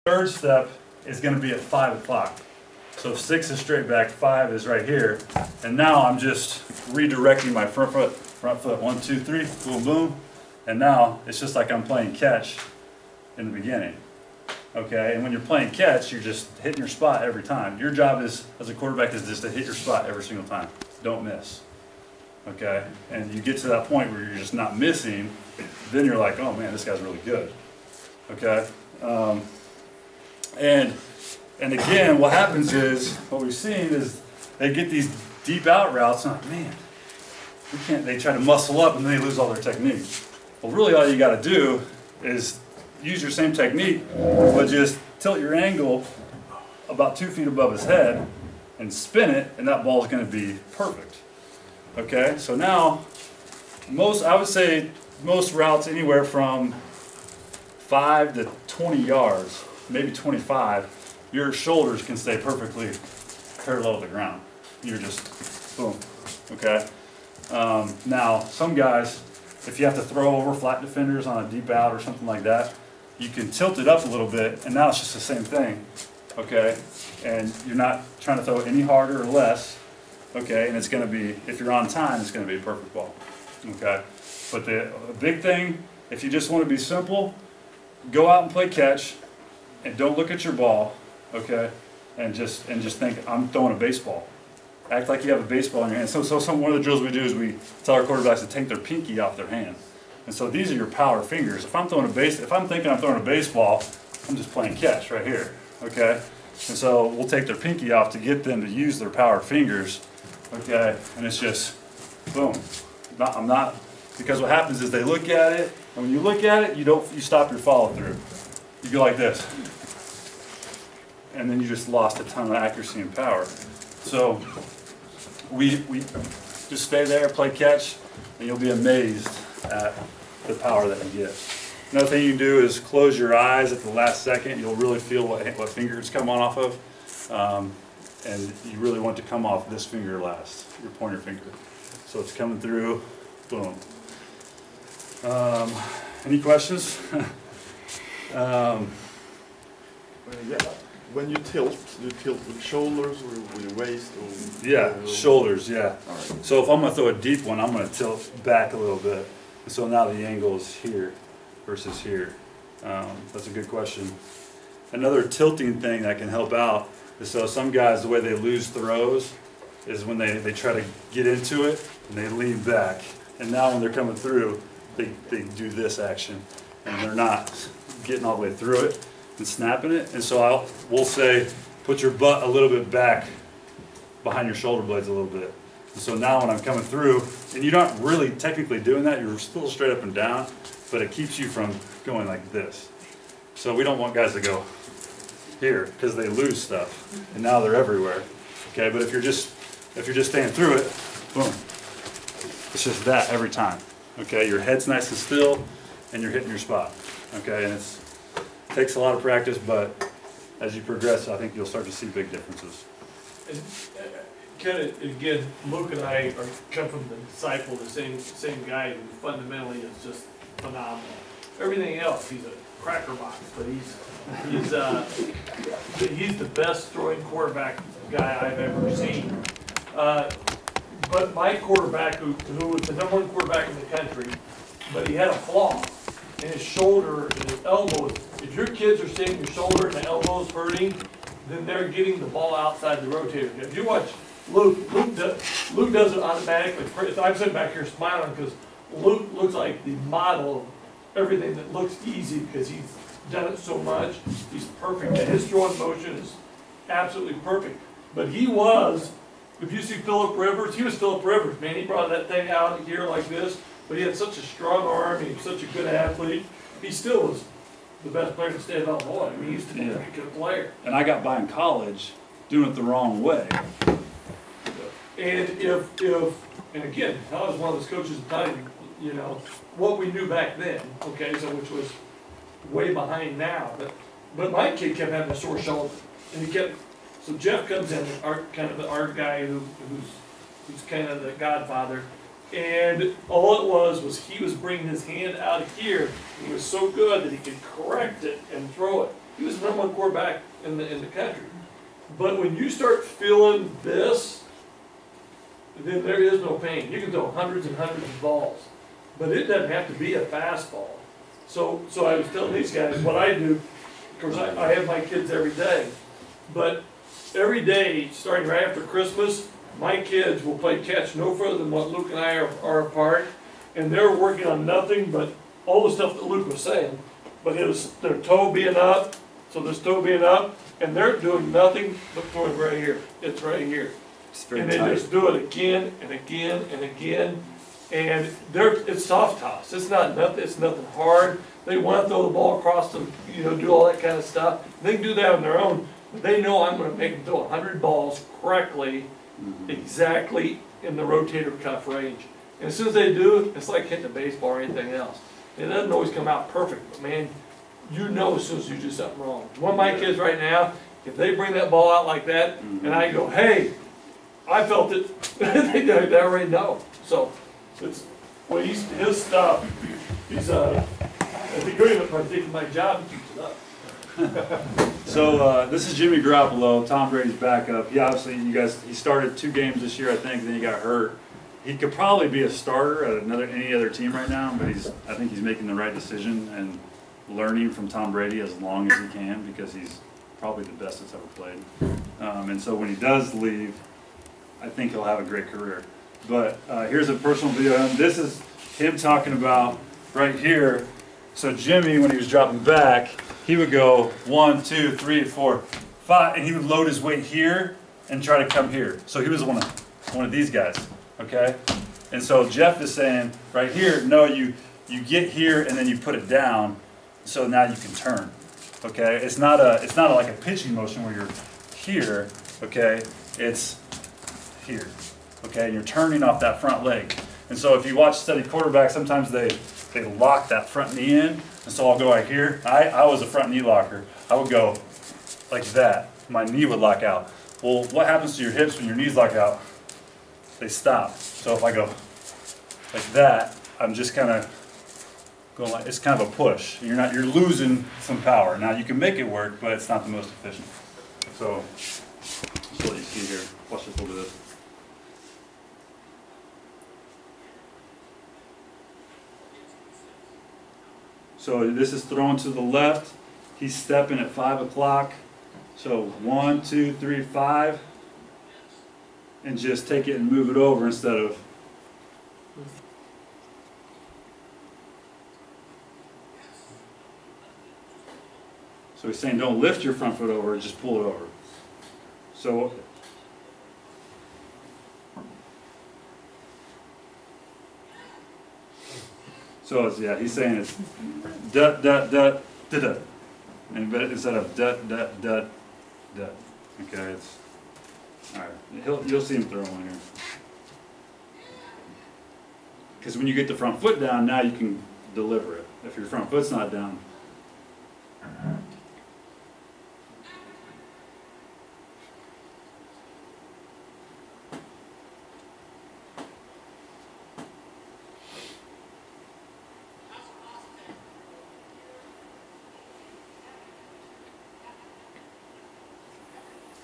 Third step is going to be at 5 o'clock. So if 6 is straight back, 5 is right here. And now I'm just redirecting my front foot, 1, 2, 3, boom, boom. And now it's just like I'm playing catch in the beginning. Okay, and when you're playing catch, you're just hitting your spot every time. Your job is, as a quarterback, is just to hit your spot every single time. Don't miss. Okay, and you get to that point where you're just not missing, then you're like, oh man, this guy's really good. Okay, and again, what happens is, what we've seen is they get these deep out routes, and like, man, we can't. They try to muscle up, and then they lose all their technique. Well, really, all you got to do is use your same technique, but just tilt your angle about 2 feet above his head and spin it, and that ball is going to be perfect. Okay, so now I would say most routes anywhere from 5 to 20 yards, maybe 25, your shoulders can stay perfectly parallel to the ground. You're just boom. Okay. Now some guys, if you have to throw over flat defenders on a deep out or something like that, you can tilt it up a little bit, and now it's just the same thing. Okay, and you're not trying to throw it any harder or less. Okay, and it's going to be, if you're on time, it's going to be a perfect ball. Okay, but the big thing, if you just want to be simple, go out and play catch, and don't look at your ball. Okay, and just think, I'm throwing a baseball. Act like you have a baseball in your hand. So one of the drills we do is we tell our quarterbacks to take their pinky off their hand. And so these are your power fingers. If I'm thinking I'm throwing a baseball, I'm just playing catch right here. Okay, and so we'll take their pinky off to get them to use their power fingers. Okay, and it's just boom. I'm not, because what happens is they look at it, and when you look at it, you stop your follow through. You go like this, and then you just lost a ton of accuracy and power. So we just stay there, play catch, and you'll be amazed at the power that you get. Another thing you can do is close your eyes at the last second. You'll really feel what finger it's come on off of. And you really want to come off this finger last, your pointer finger. So it's coming through, boom. Any questions? When you tilt with shoulders or with your waist? Or yeah, shoulders, yeah. Right. So if I'm going to throw a deep one, I'm going to tilt back a little bit. And so now the angle is here versus here. That's a good question. Another tilting thing that can help out is, so some guys, the way they lose throws is when they try to get into it and they lean back. And now when they're coming through, they do this action. And they're not getting all the way through it and snapping it. And so we'll say, put your butt a little bit back behind your shoulder blades a little bit. And so now when I'm coming through, and you're not really technically doing that, you're still straight up and down, but it keeps you from going like this. So we don't want guys to go here because they lose stuff, and now they're everywhere. Okay, but if you're just staying through it, boom, it's just that every time. Okay, your head's nice and still, and you're hitting your spot. Okay, and it takes a lot of practice, but as you progress, I think you'll start to see big differences. And kind of, again, Luke and I come from the disciple, the same guy who fundamentally is just phenomenal. Everything else, he's a cracker box, but he's the best throwing quarterback guy I've ever seen. But my quarterback, who was the #1 quarterback in the country, but he had a flaw in his shoulder and his elbows. If your kids are seeing your shoulder and the elbows hurting, then they're getting the ball outside the rotator. If you watch Luke does it automatically. I'm sitting back here smiling because Luke looks like the model of everything that looks easy because he's done it so much. He's perfect. And his throwing motion is absolutely perfect. But he was, if you see Phillip Rivers, he was Phillip Rivers, man. He brought that thing out here like this, but he had such a strong arm. He was such a good athlete. He still was the best player in the state of Illinois. I mean, he used to be a good player. And I got by in college doing it the wrong way. And and again, I was one of those coaches that taught him, you know, what we knew back then, okay, so which was way behind now. But my kid kept having a sore shoulder, and he kept. So Jeff comes in, kind of the art guy who's kind of the godfather, and all it was he was bringing his hand out of here. And he was so good that he could correct it and throw it. He was the #1 quarterback in the country. But when you start feeling this, then there is no pain. You can throw hundreds and hundreds of balls, but it doesn't have to be a fastball. So I was telling these guys what I do. Of course, I have my kids every day, but every day, starting right after Christmas, my kids will play catch no further than what Luke and I are apart, and they're working on nothing but all the stuff that Luke was saying. But it was their toe being up, so this toe being up, and they're doing nothing but throwing right here. It's right here. And they just do it again and again and again. And it's soft toss. It's nothing hard. They want to throw the ball across them, do all that kind of stuff. They can do that on their own. But they know I'm going to make them throw 100 balls correctly, exactly in the rotator cuff range. And as soon as they do, it's like hitting a baseball or anything else. It doesn't always come out perfect, but man, as soon as you do something wrong. One of my kids right now, if they bring that ball out like that, and I go, hey, I felt it, they already know. So it's his stuff. If he couldn't have taken my job, he keeps it up. So this is Jimmy Garoppolo, Tom Brady's backup. He obviously, he started 2 games this year, I think. Then he got hurt. He could probably be a starter at any other team right now, but I think he's making the right decision and learning from Tom Brady as long as he can, because he's probably the best that's ever played. And so when he does leave, I think he'll have a great career. But here's a personal video of him. This is him talking about right here. So Jimmy, when he was dropping back, he would go 1, 2, 3, 4, 5, and he would load his weight here and try to come here. So he was one of these guys, okay? And so Jeff is saying right here, no, you get here and then you put it down, so now you can turn, okay? It's not like a pitching motion where you're here, okay? It's here, okay? And you're turning off that front leg. And so if you watch steady quarterbacks, sometimes they lock that front knee in, and so I'll go right here. I was a front knee locker. I would go like that. My knee would lock out. Well, what happens to your hips when your knees lock out? They stop. So if I go like that, I'm just kind of going like, it's kind of a push. You're losing some power. Now you can make it work, but it's not the most efficient. So that's what you see here. Watch this, a little bit of this. So this is thrown to the left. He's stepping at 5 o'clock. So 1, 2, 3, 5. And just take it and move it over instead of. So he's saying don't lift your front foot over, just pull it over. So it's, yeah, he's saying it's da da da da da, and but instead of da da da da. Okay, it's all right. You'll see him throw one here. Because when you get the front foot down, now you can deliver it. If your front foot's not down.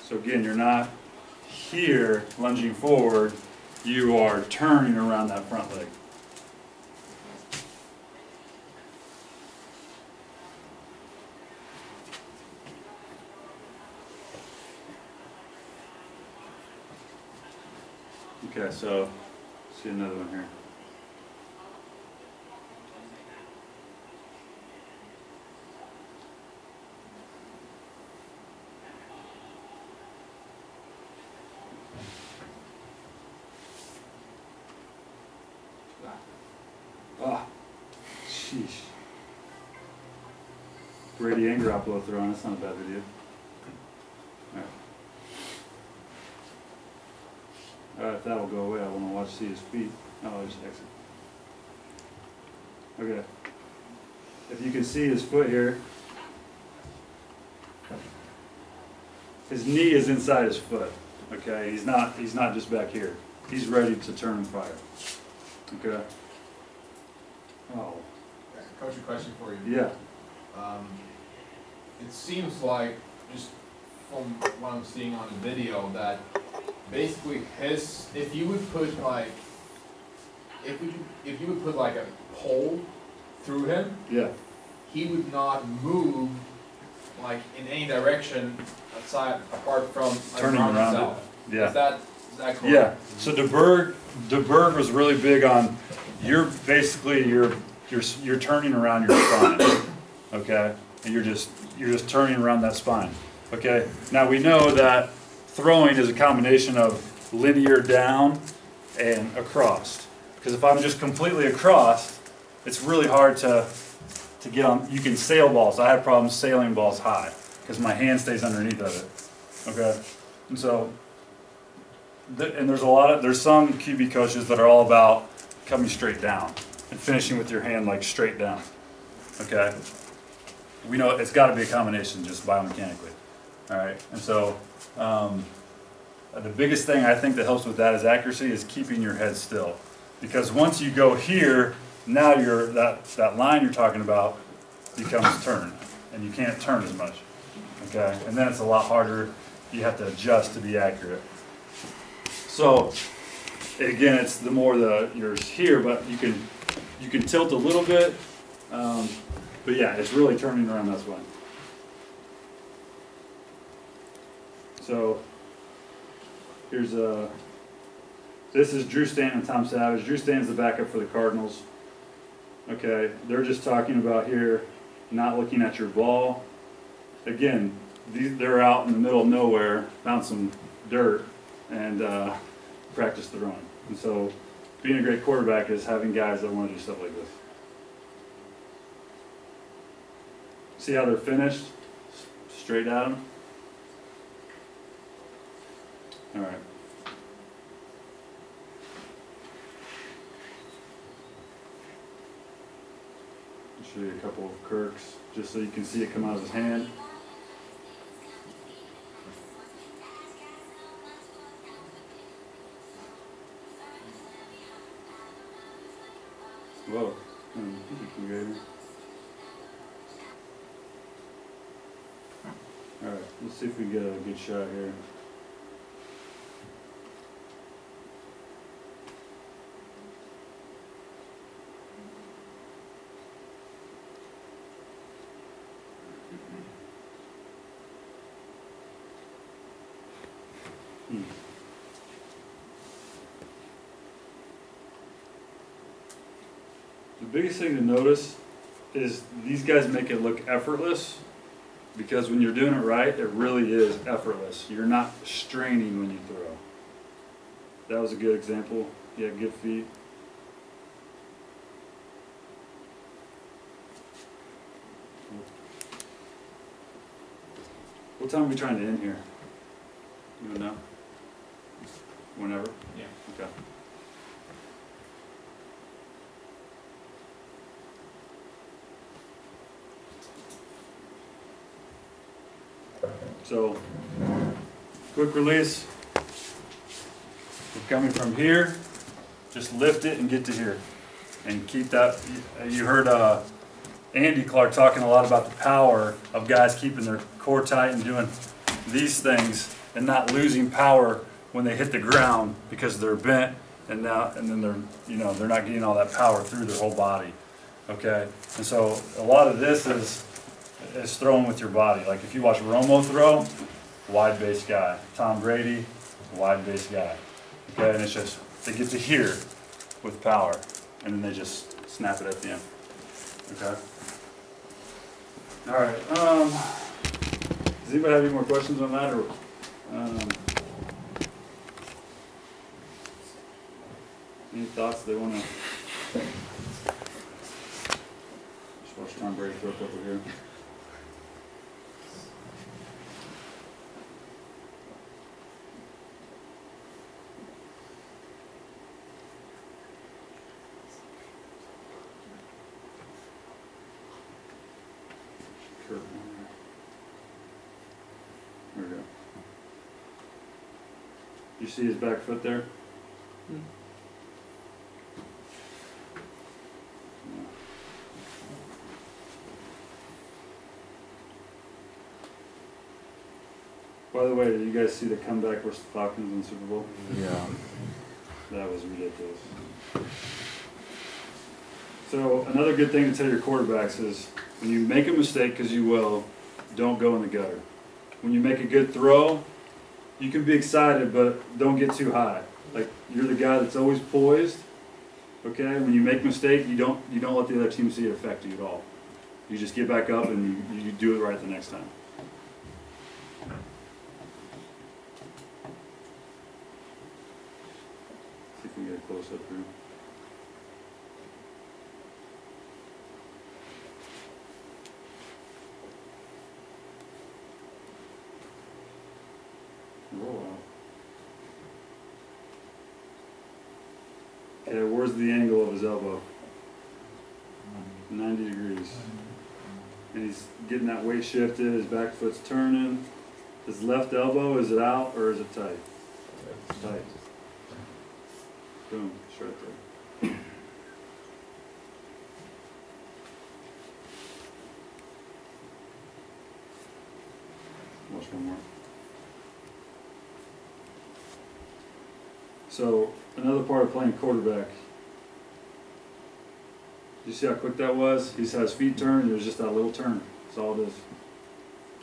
So again, you're not here lunging forward, you are turning around that front leg. Okay, so see another one here. Ah, sheesh. Brady and Garoppolo throwing, that's not a bad video. If that'll go away, I want to see his feet. Oh, there's exit. Okay. If you can see his foot here, his knee is inside his foot. Okay, he's not just back here. He's ready to turn and fire. Okay. Oh. Coach, a question for you. Yeah. it seems like, just from what I'm seeing on the video, that basically if you would put like, if you would put like a pole through him, Yeah. he would not move like in any direction apart from like, Turning around himself. Yeah. Is that correct? Yeah. So DeBerg was really big on you're turning around your spine. Okay? And you're just turning around that spine. Okay? Now we know that throwing is a combination of linear down and across. Because if I'm just completely across, it's really hard to get on. You can sail balls. I have problems sailing balls high because my hand stays underneath of it. Okay? And so and there's some QB coaches that are all about coming straight down and finishing with your hand like straight down. Okay? We know it's got to be a combination just biomechanically. All right? And so the biggest thing I think that helps with that is accuracy is keeping your head still. Because once you go here, now that line you're talking about becomes turn, and you can't turn as much. Okay? And then it's a lot harder. You have to adjust to be accurate. So again, it's the more you're here, but you can tilt a little bit. But yeah, it's really turning around that spine. So here's this is Drew Stanton and Tom Savage. Drew Stanton's the backup for the Cardinals. Okay, they're just talking about here, not looking at your ball. Again, they're out in the middle of nowhere, found some dirt, and practice throwing. And so being a great quarterback is having guys that want to do stuff like this. See how they're finished? Straight at them. All right. I'll show you a couple of Kirk's just so you can see it come out of his hand. Whoa. Alright, let's see if we get a good shot here. The biggest thing to notice is these guys make it look effortless, because when you're doing it right, it really is effortless. You're not straining when you throw. That was a good example. Yeah, good feet. What time are we trying to end here? You don't know? Whenever? Yeah. Okay. So, quick release. We're coming from here, just lift it and get to here. And keep that, you heard Andy Clark talking a lot about the power of guys keeping their core tight and doing these things and not losing power when they hit the ground because they're bent and then they're not getting all that power through their whole body. Okay? And so a lot of this is throwing with your body. Like if you watch Romo throw, wide base guy. Tom Brady, wide base guy. Okay, and it's just, they get to here with power, and then they just snap it at the end. Okay? Alright, does anybody have any more questions on that, or, any thoughts they want to, just watch Tom Brady throw a couple here. There we go. You see his back foot there? Yeah. By the way, did you guys see the comeback versus the Falcons in the Super Bowl? Yeah. That was ridiculous. So another good thing to tell your quarterbacks is when you make a mistake, because you will, don't go in the gutter. When you make a good throw, you can be excited, but don't get too high. Like, you're the guy that's always poised. Okay, when you make a mistake, you don't let the other team see it affect you at all. You just get back up and you do it right the next time. See if we can get a close up here. Roll out. Okay, where's the angle of his elbow? 90 degrees. And he's getting that weight shifted, his back foot's turning. His left elbow, is it out or is it tight? It's tight. Boom, it's right there. Watch one more. So, another part of playing quarterback. You see how quick that was? He saw his feet turn, there's just that little turn. That's all it is.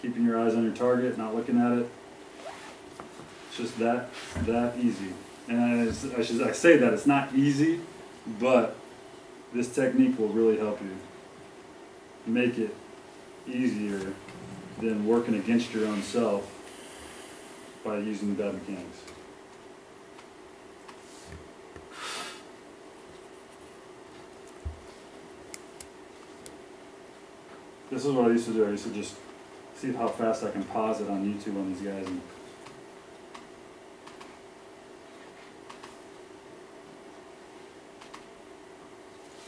Keeping your eyes on your target, not looking at it. It's just that easy. And I say that, it's not easy, but this technique will really help you make it easier than working against your own self by using bad mechanics. This is what I used to do. I used to just see how fast I can pause it on YouTube on these guys. And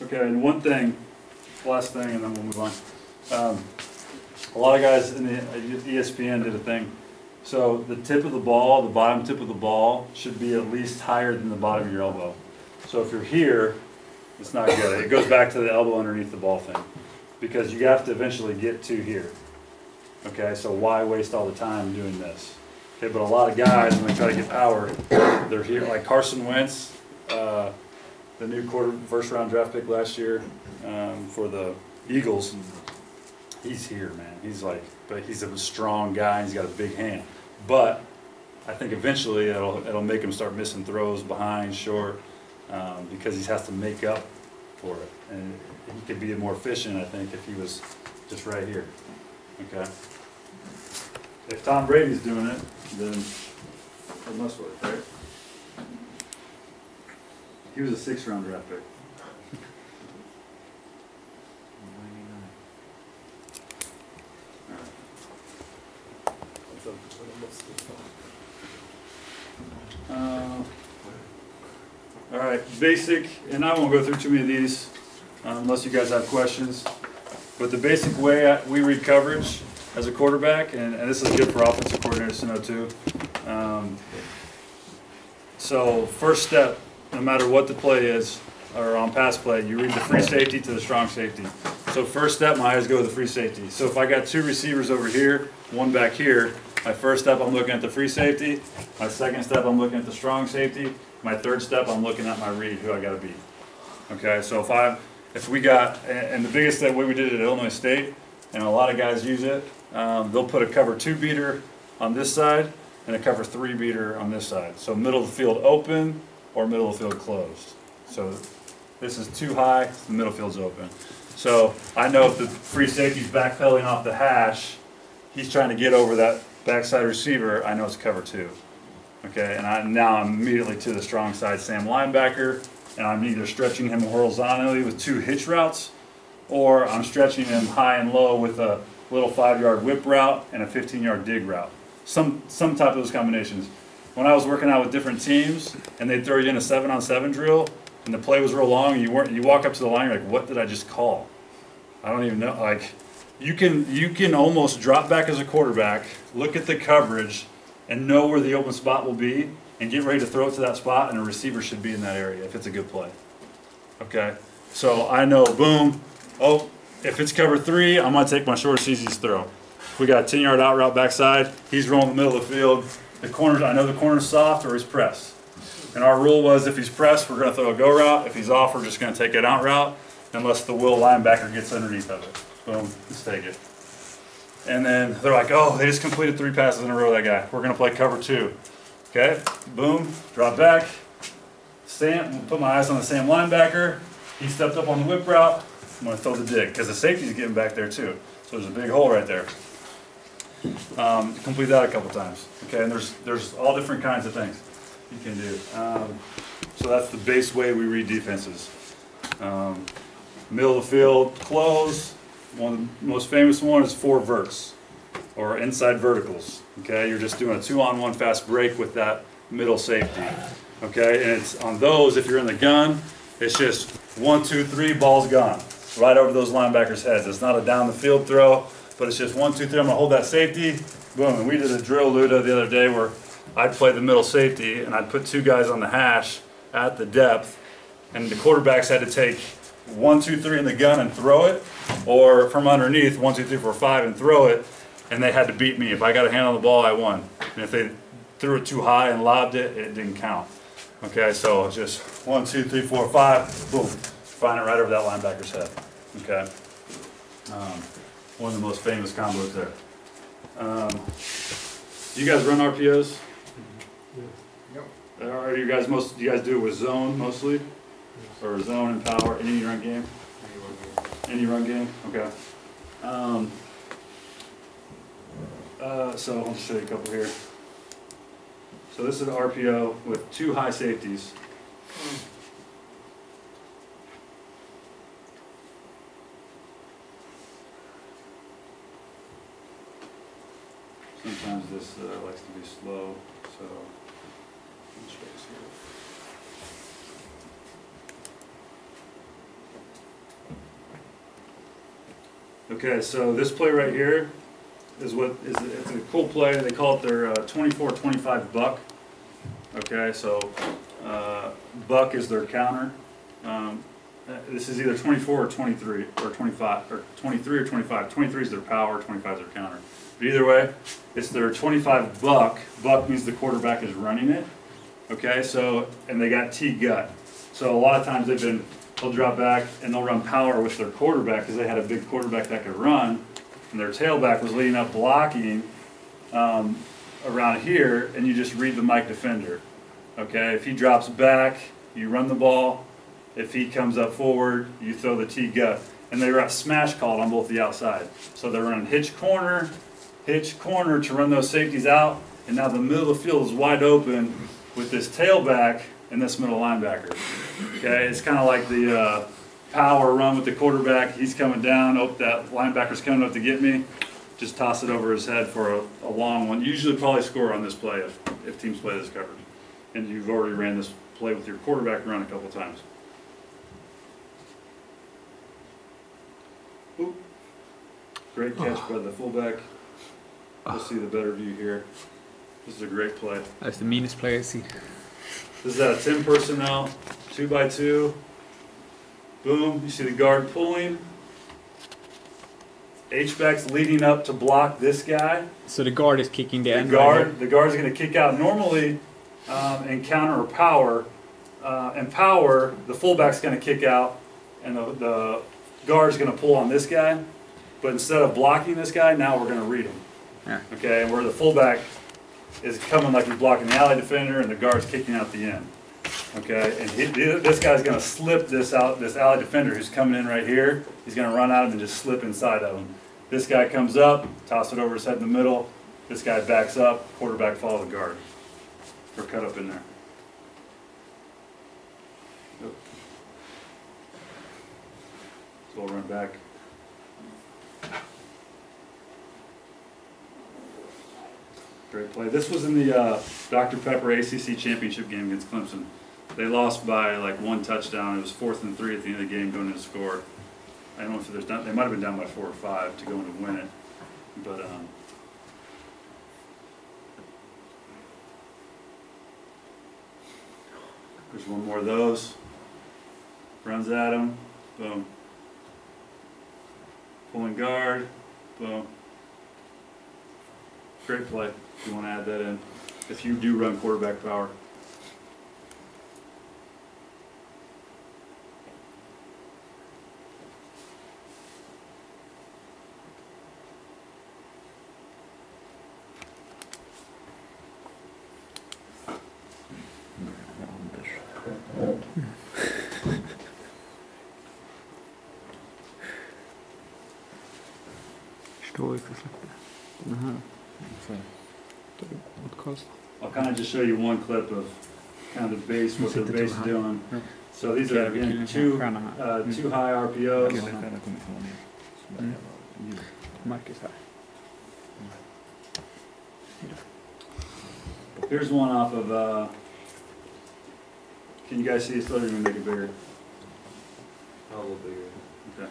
okay, and one thing, last thing, and then we'll move on. A lot of guys in the ESPN did a thing. So the tip of the ball, the bottom tip of the ball, should be at least higher than the bottom of your elbow. So if you're here, it's not good. It goes back to the elbow underneath the ball thing. Because you have to eventually get to here. Okay, so why waste all the time doing this? Okay, but a lot of guys, when they try to get power, they're here, like Carson Wentz, the new first round draft pick last year for the Eagles. He's here, man. But he's a strong guy, and he's got a big hand. But I think eventually it'll make him start missing throws behind, short, because he has to make up for it. And he could be more efficient, I think, if he was just right here. Okay? If Tom Brady's doing it, then it must work, right? He was a 6th round draft pick. All right, basic, and I won't go through too many of these unless you guys have questions. But the basic way we read coverage as a quarterback, and this is good for offensive coordinators to know too. So first step, no matter what the play is, or on pass play, you read the free safety to the strong safety. So first step, my eyes go to the free safety. So if I got 2 receivers over here, 1 back here, my first step I'm looking at the free safety. My second step I'm looking at the strong safety. My third step I'm looking at my read, who I got to beat. Okay, so if we got, and the biggest way we did it at Illinois State, and a lot of guys use it, they'll put a cover 2 beater on this side and a cover 3 beater on this side. So middle of the field open or middle of the field closed. So this is too high, the middle field's open. So I know if the free safety's backpedaling off the hash, he's trying to get over that backside receiver, I know it's cover 2. Okay, and now I'm immediately to the strong side Sam linebacker, and I'm either stretching him horizontally with 2 hitch routes, or I'm stretching him high and low with a little 5-yard whip route and a 15-yard dig route. Some type of those combinations. When I was working out with different teams, and they'd throw you in a 7-on-7 drill, and the play was real long, and you walk up to the line, you're like, what did I just call? I don't even know. Like, you can almost drop back as a quarterback, look at the coverage, and know where the open spot will be, and get ready to throw it to that spot, and a receiver should be in that area if it's a good play. Okay? So I know, boom, oh, if it's cover 3, I'm going to take my shortest, easiest throw. we got a 10-yard out route backside. He's rolling the middle of the field. The corners, I know the corner's soft or he's pressed. And our rule was if he's pressed, we're going to throw a go route. If he's off, we're just going to take an out route unless the will linebacker gets underneath of it. Boom, let's take it. And then they're like, oh, they just completed 3 passes in a row, that guy. We're going to play cover 2. Okay, boom, drop back. Put my eyes on the same linebacker. He stepped up on the whip route. I'm going to throw the dig because the safety's getting back there too. So there's a big hole right there. Complete that a couple times. Okay, and there's all different kinds of things you can do. So that's the base way we read defenses. Middle of the field, close. One of the most famous one is 4 verts or inside verticals. Okay, you're just doing a 2-on-1 fast break with that middle safety. Okay, and it's on those, if you're in the gun, it's just 1, 2, 3, ball's gone. Right over those linebackers' heads. It's not a down the field throw, but it's just 1, 2, 3, I'm gonna hold that safety, boom. And we did a drill, Luda, the other day where I'd play the middle safety and I'd put 2 guys on the hash at the depth, and the quarterbacks had to take 1, 2, 3 in the gun and throw it, or from underneath, 1, 2, 3, 4, 5 and throw it, and they had to beat me. If I got a hand on the ball, I won. And if they threw it too high and lobbed it, it didn't count. Okay, so it's just 1, 2, 3, 4, 5, boom. Find it right over that linebacker's head. Okay. One of the most famous combos there. Do you guys run RPOs? Yep. Are you guys do you guys do it with zone mostly? Or zone and power, any run game? Any run game? Okay. So I'll show you a couple here. So this is an RPO with 2 high safeties. Sometimes this likes to be slow, so let's show this here. Okay, so this play right here is it's a cool play. They call it their 24-25 buck. Okay, so buck is their counter. This is either 24 or 23 or 25 or 23 or 25. 23 is their power, 25 is their counter. But either way, it's their 25 buck. Buck means the quarterback is running it. Okay, so and they got T gut. So a lot of times they'll drop back and they'll run power with their quarterback because they had a big quarterback that could run, and their tailback was leading up blocking around here, and you just read the Mike defender. Okay, if he drops back, you run the ball. If he comes up forward, you throw the T gut. And they got smash called on both the outside. So they're running hitch corner to run those safeties out, and now the middle of the field is wide open with this tailback and this middle linebacker. Okay, it's kind of like the power run with the quarterback. He's coming down, oh, that linebacker's coming up to get me. Just toss it over his head for a long one. Usually probably score on this play if teams play this coverage. And you've already ran this play with your quarterback run a couple times. Oop. Great catch by the fullback. We'll see the better view here. This is a great play. That's the meanest play I've seen. This is at a 10 personnel, 2x2. Boom, you see the guard pulling. H-back's leading up to block this guy. So the guard is kicking the end. The guard's going to kick out normally and counter or power. And power, the fullback's going to kick out, and the guard's going to pull on this guy. But instead of blocking this guy, now we're going to read him. Yeah. Okay, and where the fullback is coming like he's blocking the alley defender, and the guard's kicking out the end. Okay, and this guy's going to slip this alley defender who's coming in right here. He's going to run out and just slip inside of him. This guy comes up, toss it over his head in the middle. This guy backs up, quarterback follow the guard. Or cut up in there. Yep. So we'll run back. Great play. This was in the Dr. Pepper ACC championship game against Clemson. They lost by like 1 touchdown. It was 4th and 3 at the end of the game going to score. I don't know if there's they might have been down by 4 or 5 to go in and win it. But there's one more of those. Runs at him. Boom. Pulling guard. Boom. Great play, if you want to add that in, if you do run quarterback power. Что это такое? Ага. Podcast. I'll kind of just show you one clip of kind of the base, what the base is doing. So these are again two high RPOs. Marcus här. Here's one off of, can you guys see it? Still, you're gonna make it bigger. A little bigger. Okay.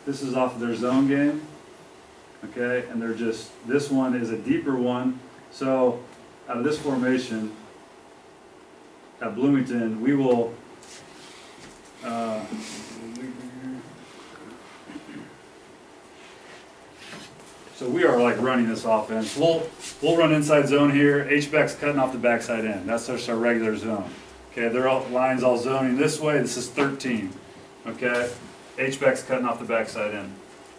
This is off of their zone game, okay, and they're just, this one is a deeper one, so out of this formation, at Bloomington, we will, so we are like running this offense. We'll run inside zone here, H-back's cutting off the backside end, that's just our regular zone. Okay, their lines all zoning this way, this is 13, okay? H-back's cutting off the backside end.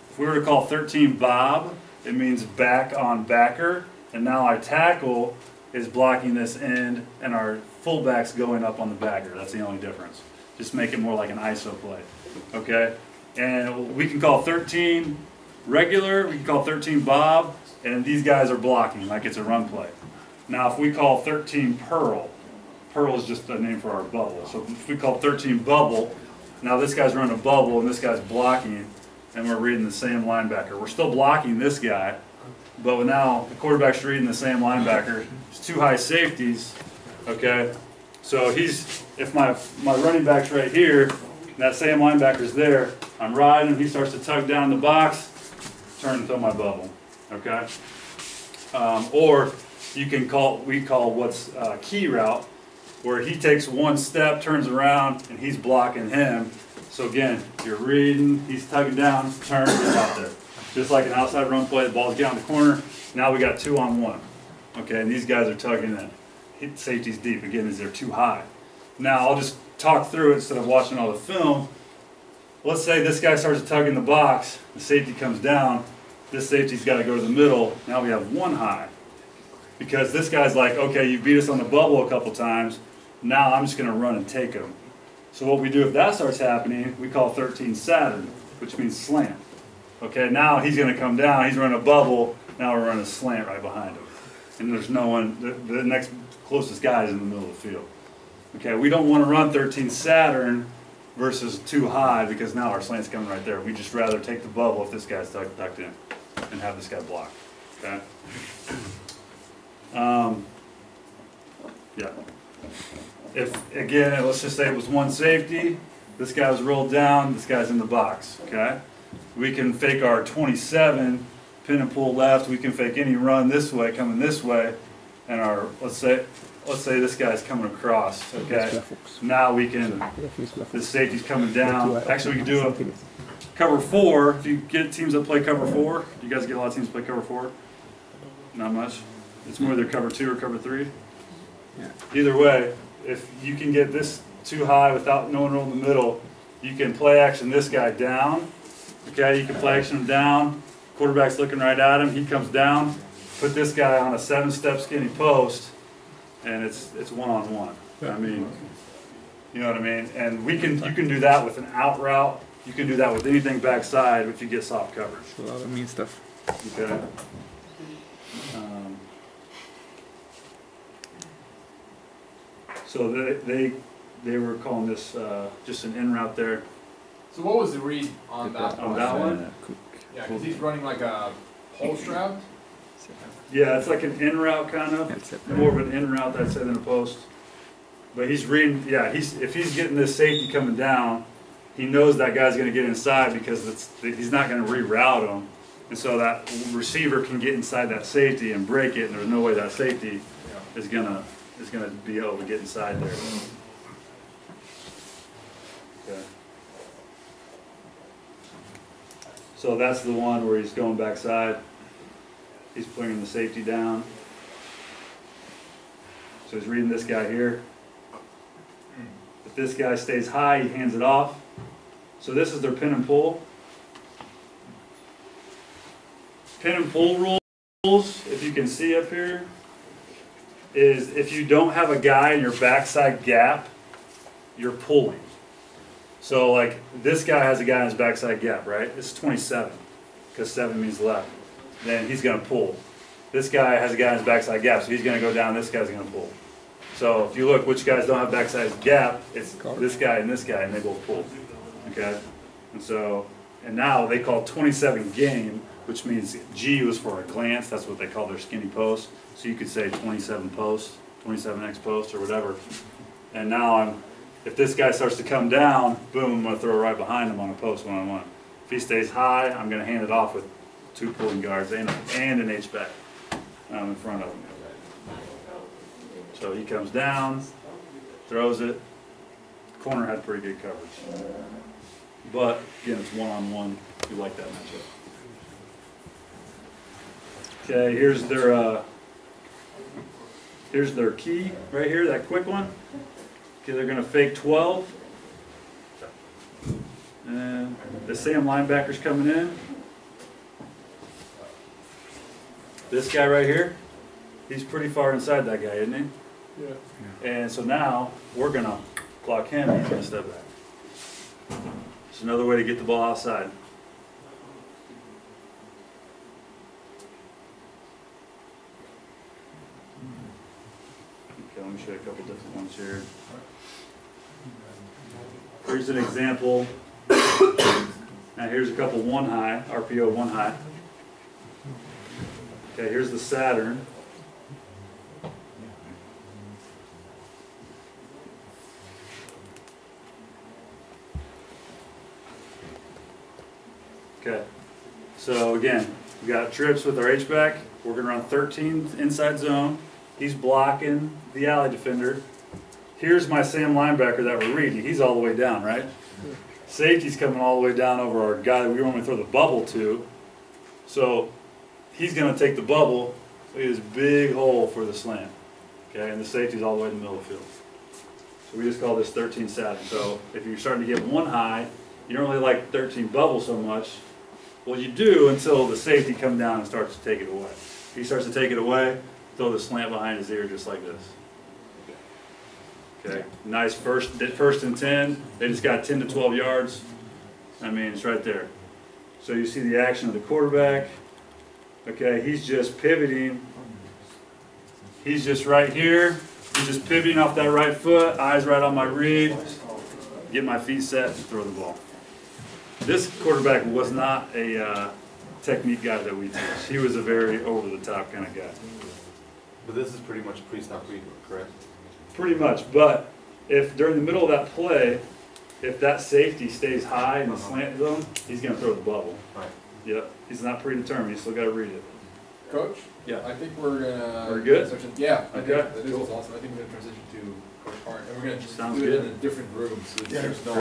If we were to call 13 Bob, it means back on backer, and now our tackle is blocking this end, and our fullback's going up on the backer. That's the only difference. Just make it more like an ISO play, okay? And we can call 13 regular, we can call 13 Bob, and these guys are blocking like it's a run play. Now if we call 13 Pearl, Pearl is just a name for our bubble. So if we call 13 Bubble, now this guy's running a bubble and this guy's blocking, and we're reading the same linebacker. We're still blocking this guy, but now the quarterback's reading the same linebacker. It's two high safeties, okay? So if my running back's right here, and that same linebacker's there, I'm riding, he starts to tug down the box, turn and throw my bubble, okay? Or you can we call what's key route, where he takes one step, turns around, and he's blocking him. So again, you're reading, he's tugging down, turn, it's out there. Just like an outside run play, the ball's getting on the corner, now we got 2-on-1. Okay, and these guys are tugging in. Safety's deep, again, is they're too high. Now, I'll just talk through it instead of watching all the film. Let's say this guy starts to tug in the box, the safety comes down, this safety's got to go to the middle, now we have one high. Because this guy's like, okay, you beat us on the bubble a couple times, now I'm just going to run and take him. So what we do if that starts happening, we call 13 Saturn, which means slant. Okay, now he's going to come down, he's running a bubble, now we're running a slant right behind him. And there's no one, the next closest guy is in the middle of the field. Okay, we don't want to run 13 Saturn versus too high because now our slant's coming right there. We just rather take the bubble if this guy's tucked in and have this guy block. Okay? Yeah. If, again, let's just say it was one safety, this guy was rolled down, this guy's in the box, okay? We can fake our 27, pin and pull left, we can fake any run this way, coming this way, and our, let's say this guy's coming across, okay? Now we can, this safety's coming down, actually we can do a cover 4, if you get teams that play cover 4, you guys get a lot of teams that play cover 4? Not much? It's more either cover 2 or cover 3? Yeah. Either way, if you can get this too high without no one in the middle, you can play action this guy down. Okay, you can play action him down. Quarterback's looking right at him. He comes down. Put this guy on a 7-step skinny post, and it's one-on-one. I mean, you know what I mean. And you can do that with an out route. You can do that with anything backside if you get soft coverage. A lot of mean stuff. Okay. So they were calling this just an in route there. So what was the read on that one? On that one? Yeah, because he's running like a post route. Yeah, it's like an in route kind of, more of an in route I'd say than a post. But he's reading, yeah, if he's getting this safety coming down, he knows that guy's going to get inside because he's not going to reroute him. And so that receiver can get inside that safety and break it, and there's no way that safety is going to be able to get inside there. Okay. So that's the one where he's going backside. He's bringing the safety down. So he's reading this guy here. If this guy stays high, he hands it off. So this is their pin and pull. Pin and pull rules, if you can see up here, is if you don't have a guy in your backside gap, you're pulling. So like this guy has a guy in his backside gap, right? It's 27, because 7 means left. Then he's going to pull. This guy has a guy in his backside gap, so he's going to go down, this guy's going to pull. So if you look, which guys don't have backside gap, it's this guy, and they both pull. Okay? And so, and now they call 27 game, which means G was for a glance. That's what they call their skinny post. So you could say 27 posts, 27X post, or whatever. And now if this guy starts to come down, boom, I'm going to throw it right behind him on a post one-on-one. If he stays high, I'm going to hand it off with 2 pulling guards and an H-back in front of him. So he comes down, throws it. Corner had pretty good coverage. But, again, it's one-on-one. We like that matchup. Okay, here's their key right here, that quick one. Okay, they're going to fake 12. And the Sam linebacker's coming in. This guy right here, he's pretty far inside that guy, isn't he? Yeah. And so now we're going to block him, he's going to step back. It's another way to get the ball outside. Okay, let me show you a couple different ones here. Here's an example. Now here's a couple one high, RPO one high. Okay, here's the Saturn. Okay, so again, we got trips with our H-back. We're going to run 13 inside zone. He's blocking the alley defender. Here's my Sam linebacker that we're reading. He's all the way down, right? Safety's coming all the way down over our guy that we normally throw the bubble to. So he's going to take the bubble. Look at this big hole for the slant. Okay, and the safety's all the way in the middle of the field. So we just call this 13 Saturn. So if you're starting to get one high, you don't really like 13 bubble so much. Well, you do until the safety comes down and starts to take it away. If he starts to take it away, throw the slant behind his ear just like this. Okay, nice first and 10. They just got 10 to 12 yards. I mean, it's right there. So you see the action of the quarterback. Okay, he's just pivoting. He's just right here. He's just pivoting off that right foot, eyes right on my read. Get my feet set and throw the ball. This quarterback was not a technique guy that we teach. He was a very over-the-top kind of guy. But this is pretty much pre-snap read, correct? Pretty much, but if during the middle of that play, if that safety stays high in the slant zone, he's going to throw the bubble. Right. Yep, he's not predetermined. He's still got to read it. Coach? Yeah. I think we're gonna. We're good? Yeah. I Okay. think that is awesome. I think we're gonna transition to Coach Hart, and we're gonna just Sounds do it good. in a different room, so Yeah. there's no